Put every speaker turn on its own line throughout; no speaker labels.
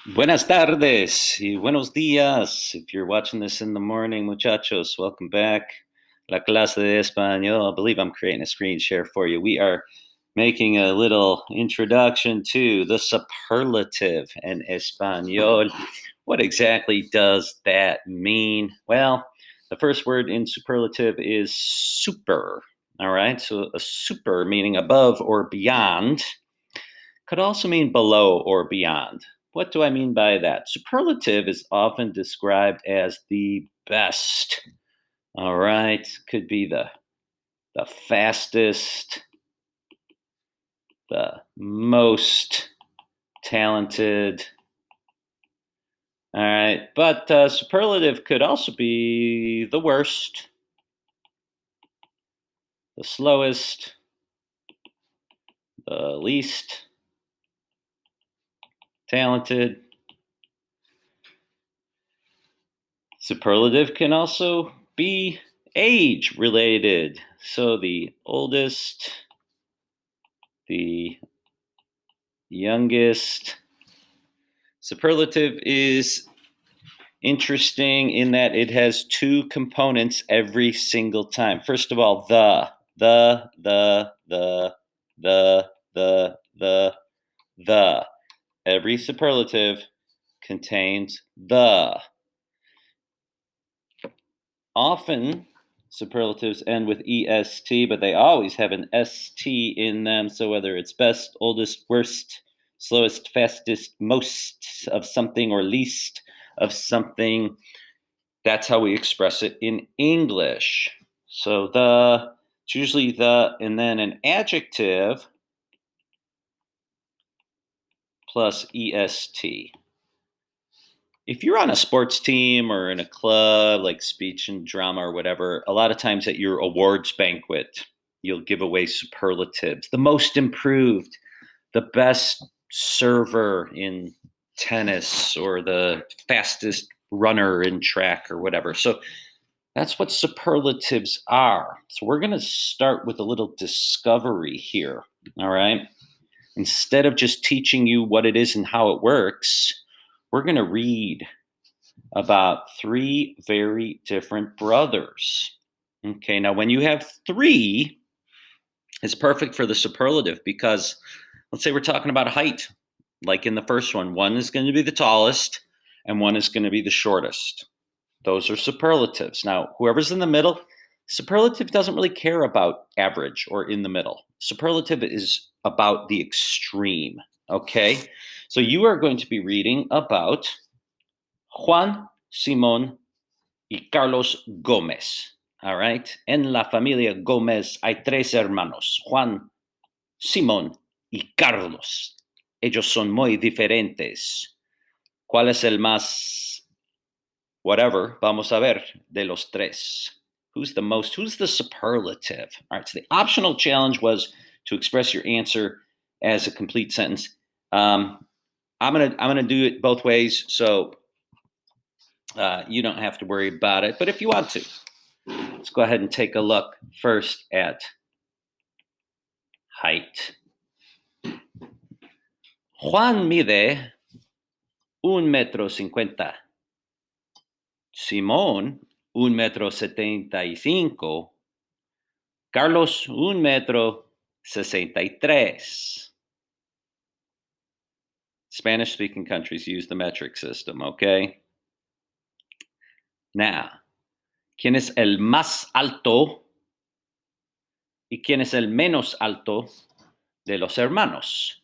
Buenas tardes y buenos días. If you're watching this in the morning, muchachos, welcome back. La clase de español. I believe I'm creating a screen share for you. We are making a little introduction to the superlative in español. What exactly does that mean? Well, the first word in superlative is super. All right, so a super meaning above or beyond could also mean below or beyond. What do I mean by that? Superlative is often described as the best. All right, could be the fastest, the most talented. All right, but superlative could also be the worst, the slowest, the least talented. Superlative can also be age related. So the oldest, the youngest. Superlative is interesting in that it has two components every single time. First of all, the, the. Every superlative contains the. Often superlatives end with est, but they always have an st in them. So whether it's best, oldest, worst, slowest, fastest, most of something, or least of something, that's how we express it in English. So it's usually the, and then an adjective plus est. If you're on a sports team or in a club like speech and drama or whatever, a lot of times at your awards banquet, you'll give away superlatives. The most improved, the best server in tennis, or the fastest runner in track or whatever. So that's what superlatives are. So we're going to start with a little discovery here. All right. Instead of just teaching you what it is and how it works, we're going to read about three very different brothers. Okay, now when you have three, it's perfect for the superlative because let's say we're talking about height, like in the first one is going to be the tallest and one is going to be the shortest. Those are superlatives. Now, whoever's in the middle, superlative doesn't really care about average or in the middle. Superlative is about the extreme. Okay, so you are going to be reading about Juan, Simón, y Carlos Gómez. All right. En la familia Gómez hay tres hermanos, Juan, Simón y Carlos. Ellos son muy diferentes. ¿Cuál es el más whatever? Vamos a ver de los tres. Who's the superlative? All right. So the optional challenge was to express your answer as a complete sentence. I'm gonna do it both ways, so you don't have to worry about it. But if you want to, let's go ahead and take a look first at height. Juan mide 1,50 m. Simón, 1,75 m. Carlos, 1,63 m. Spanish-speaking countries use the metric system, okay? Now, ¿quién es el más alto y quién es el menos alto de los hermanos?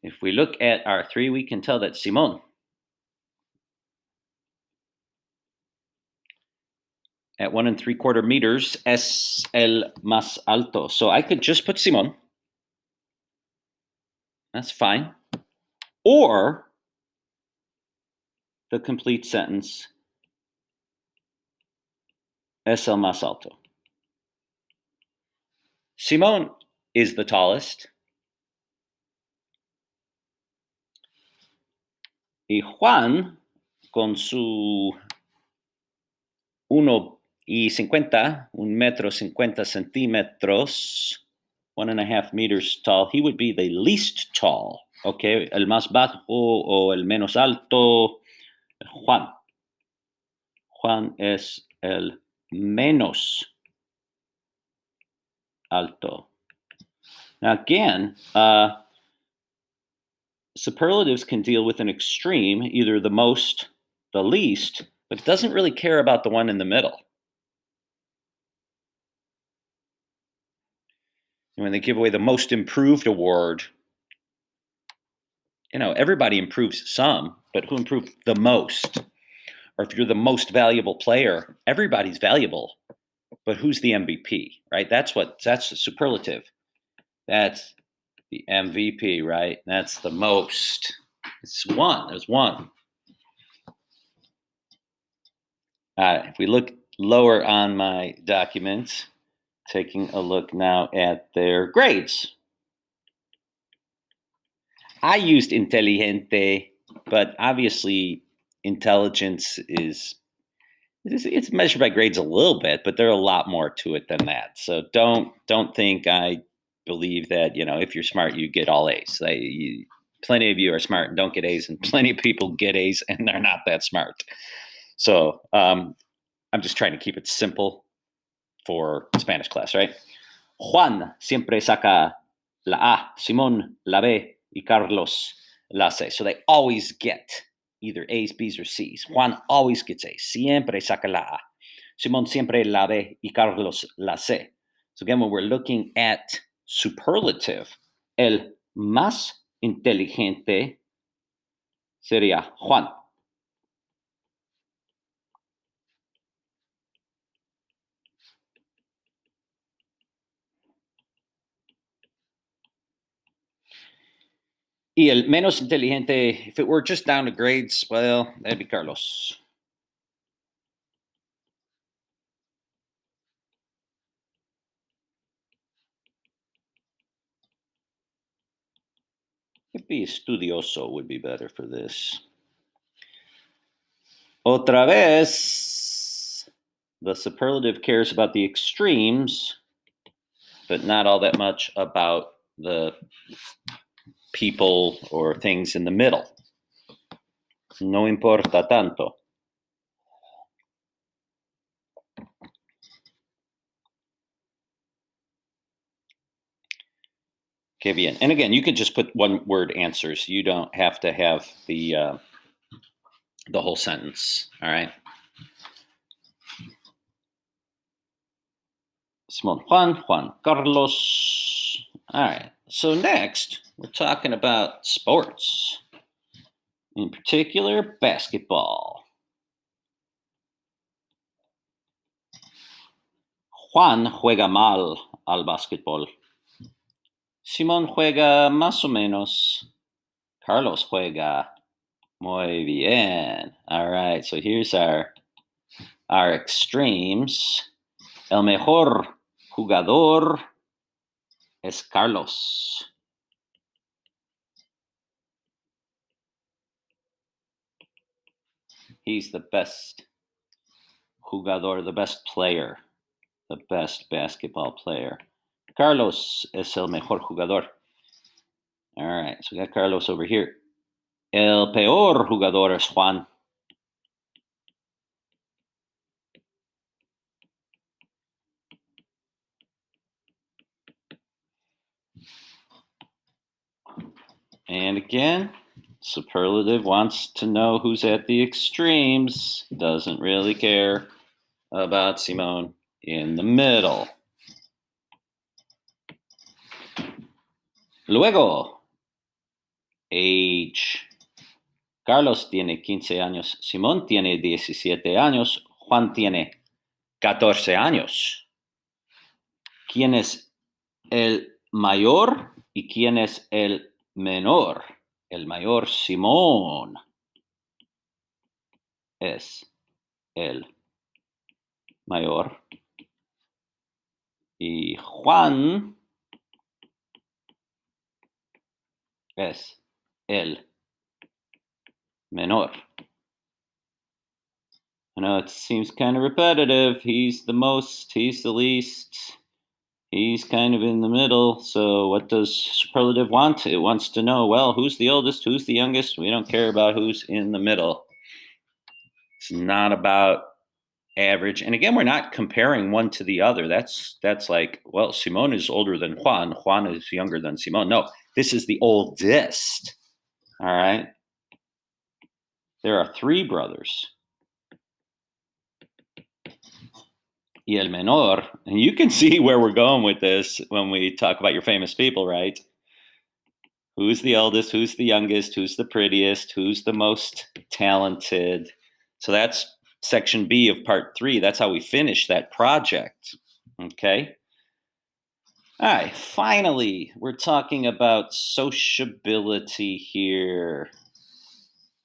If we look at our three, we can tell that Simón, at 1 3/4 meters, es el más alto. So I could just put Simón. That's fine. Or the complete sentence, es el más alto. Simón is the tallest. Y Juan, con su 1,50 m, 1.5 meters tall, he would be the least tall. Ok, el más bajo o el menos alto. Juan. Juan es el menos alto. Now, again, superlatives can deal with an extreme, either the most, the least, but it doesn't really care about the one in the middle. And when they give away the most improved award, everybody improves some, but who improved the most? Or if you're the most valuable player, everybody's valuable, but who's the MVP, right? That's the superlative. That's the MVP, right? That's the most. It's one. There's one. If we look lower on my documents, taking a look now at their grades. I used inteligente, but obviously intelligence is it's measured by grades a little bit, but there's a lot more to it than that. So don't think I believe that if you're smart you get all A's. Plenty of you are smart and don't get A's, and plenty of people get A's and they're not that smart. So I'm just trying to keep it simple for Spanish class, right? Juan siempre saca la A, Simón la B, y Carlos la C. So they always get either A's, B's, or C's. Juan always gets A's. Siempre saca la A. Simón siempre la B, y Carlos la C. So again, when we're looking at superlative, el más inteligente sería Juan. Y el menos inteligente, if it were just down to grades, well, that'd be Carlos. It'd be estudioso would be better for this. Otra vez, the superlative cares about the extremes, but not all that much about the people or things in the middle. No importa tanto. Qué bien. And again, you could just put one word answers. You don't have to have the whole sentence. All right. Simón Juan, Juan Carlos. All right. So next, we're talking about sports. In particular, basketball. Juan juega mal al básquetbol. Simón juega más o menos. Carlos juega muy bien. All right, so here's our extremes. El mejor jugador es Carlos. He's the best jugador, the best player, the best basketball player. Carlos es el mejor jugador. All right, so we got Carlos over here. El peor jugador es Juan. And again, superlative wants to know who's at the extremes, doesn't really care about Simón in the middle. Luego, age. Carlos tiene 15 años, Simón tiene 17 años, Juan tiene 14 años. ¿Quién es el mayor y quién es el menor? El mayor Simón es el mayor y Juan es el menor. I know it seems kind of repetitive. He's the most, he's the least, He's kind of in the middle. So what does superlative want? It wants to know, well, who's the oldest? Who's the youngest? We don't care about who's in the middle. It's not about average. And again, we're not comparing one to the other. That's like, well, Simone is older than Juan. Juan is younger than Simone. No, this is the oldest. All right. There are 3 brothers. Y el menor. And you can see where we're going with this when we talk about your famous people, right? Who's the eldest? Who's the youngest? Who's the prettiest? Who's the most talented? So that's section B of part 3. That's how we finish that project. Okay. All right. Finally, we're talking about sociability here.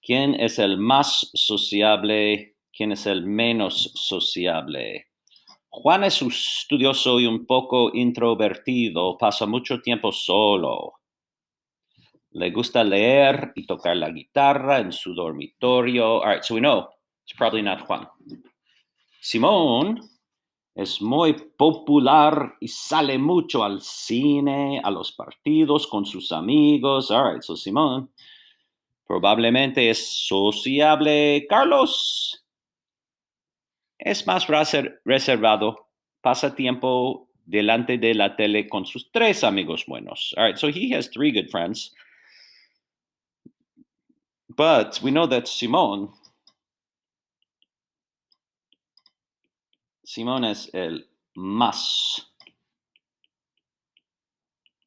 ¿Quién es el más sociable? ¿Quién es el menos sociable? Juan es un estudioso y un poco introvertido. Pasa mucho tiempo solo. Le gusta leer y tocar la guitarra en su dormitorio. All right, so we know it's probably not Juan. Simón es muy popular y sale mucho al cine, a los partidos con sus amigos. All right, so Simón probablemente es sociable. Carlos es más reservado. Pasa tiempo delante de la tele con sus 3 amigos buenos. All right, so he has 3 good friends. But we know that Simón es el más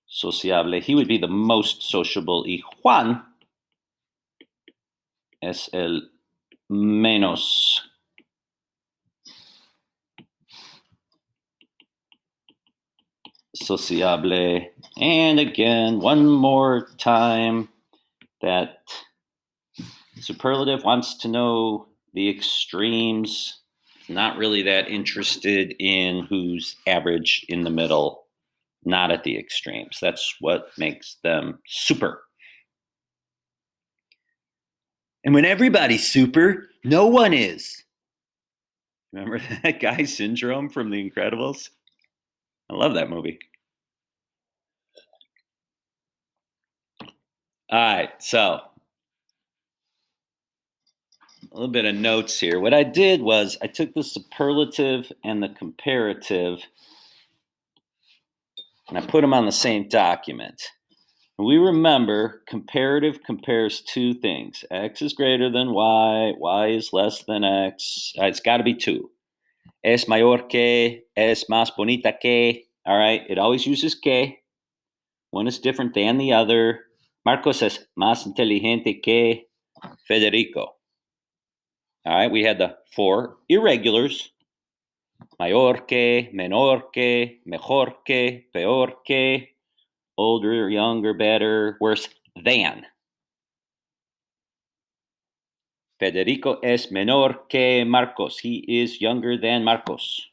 sociable. He would be the most sociable. Y Juan es el menos sociable. And again, one more time, that superlative wants to know the extremes. Not really that interested in who's average, in the middle, not at the extremes. That's what makes them super. And when everybody's super, no one is. Remember that guy Syndrome from The Incredibles? I love that movie. All right, so a little bit of notes here. What I did was I took the superlative and the comparative and I put them on the same document. We remember comparative compares 2 things. X is greater than Y, Y is less than X. It's got to be 2. Es mayor que, es más bonita que. All right, it always uses que. One is different than the other. Marcos es más inteligente que Federico. All right, we had the 4 irregulars. Mayor que, menor que, mejor que, peor que, older, younger, better, worse than. Federico es menor que Marcos. He is younger than Marcos.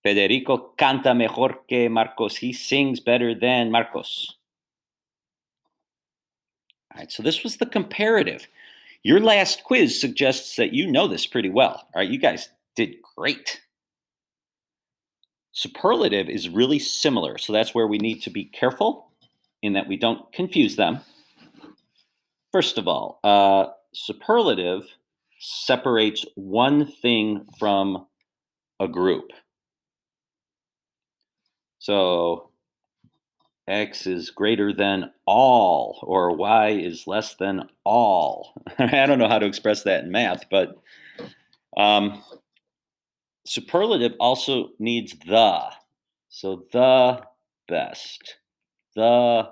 Federico canta mejor que Marcos. He sings better than Marcos. All right, so this was the comparative. Your last quiz suggests that you know this pretty well. All right, you guys did great. Superlative is really similar, so that's where we need to be careful in that we don't confuse them. First of all, superlative separates one thing from a group. So X is greater than all, or Y is less than all. I don't know how to express that in math, but superlative also needs the. So the best, the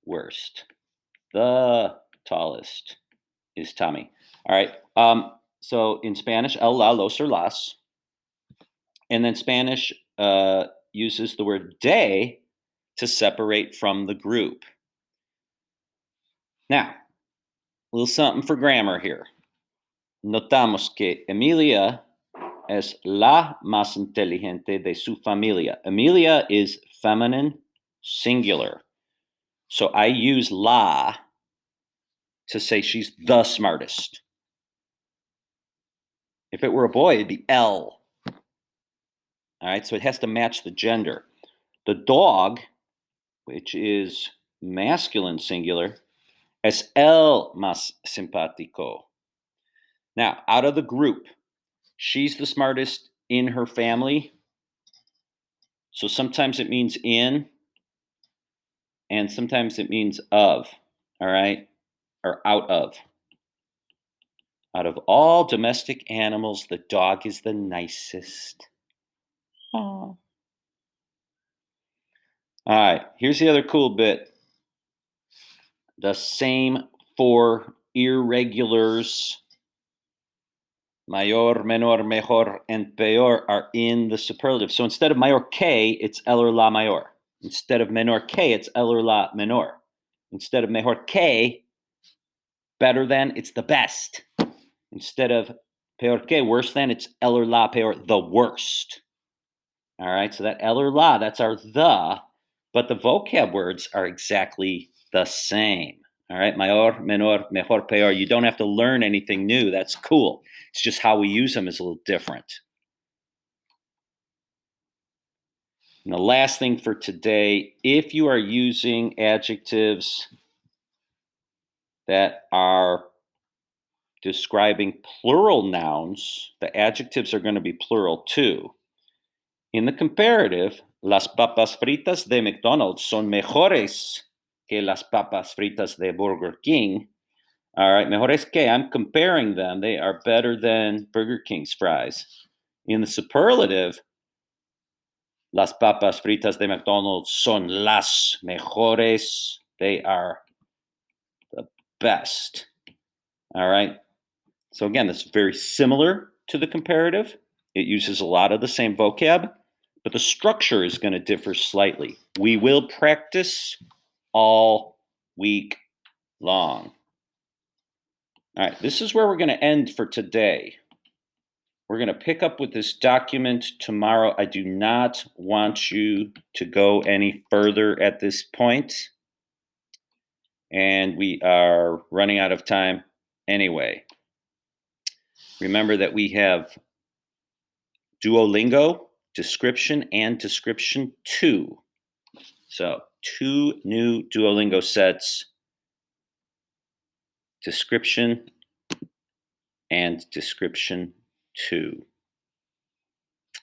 worst, the tallest is Tommy. All right. So in Spanish, el, la, los, or las. And then Spanish uses the word de to separate from the group. Now, a little something for grammar here. Notamos que Emilia es la más inteligente de su familia. Emilia is feminine singular. So I use la to say she's the smartest. If it were a boy, it'd be L. All right, so it has to match the gender. The dog, which is masculine singular, es el más simpático. Now, out of the group, she's the smartest in her family. So sometimes it means in, and sometimes it means of, all right? Or out of. Out of all domestic animals, the dog is the nicest. Aww. All right, here's the other cool bit. The same four irregulars, mayor, menor, mejor, and peor, are in the superlative. So instead of mayor que, it's el or la mayor. Instead of menor que, it's el or la menor. Instead of mejor que, better than, it's the best. Instead of peor que, worse than, it's el or la peor, the worst. All right, so that el or la, that's our the, but the vocab words are exactly the same. All right, mayor, menor, mejor, peor. You don't have to learn anything new. That's cool. It's just how we use them is a little different. And the last thing for today, if you are using adjectives that are describing plural nouns, the adjectives are going to be plural too. In the comparative, las papas fritas de McDonald's son mejores que las papas fritas de Burger King. All right, mejores que, I'm comparing them. They are better than Burger King's fries. In the superlative, las papas fritas de McDonald's son las mejores. They are the best. All right. So again, this is very similar to the comparative. It uses a lot of the same vocab, but the structure is going to differ slightly. We will practice all week long. All right, this is where we're going to end for today. We're going to pick up with this document tomorrow. I do not want you to go any further at this point. And we are running out of time anyway. Remember that we have Duolingo, Description, and Description 2. So 2 new Duolingo sets, Description and Description 2.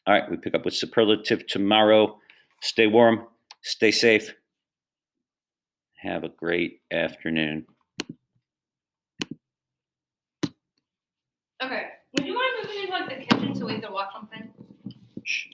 All right, we pick up with Superlative tomorrow. Stay warm, stay safe. Have a great afternoon.
Okay, would you mind moving into like the kitchen so we can watch something?
Shh.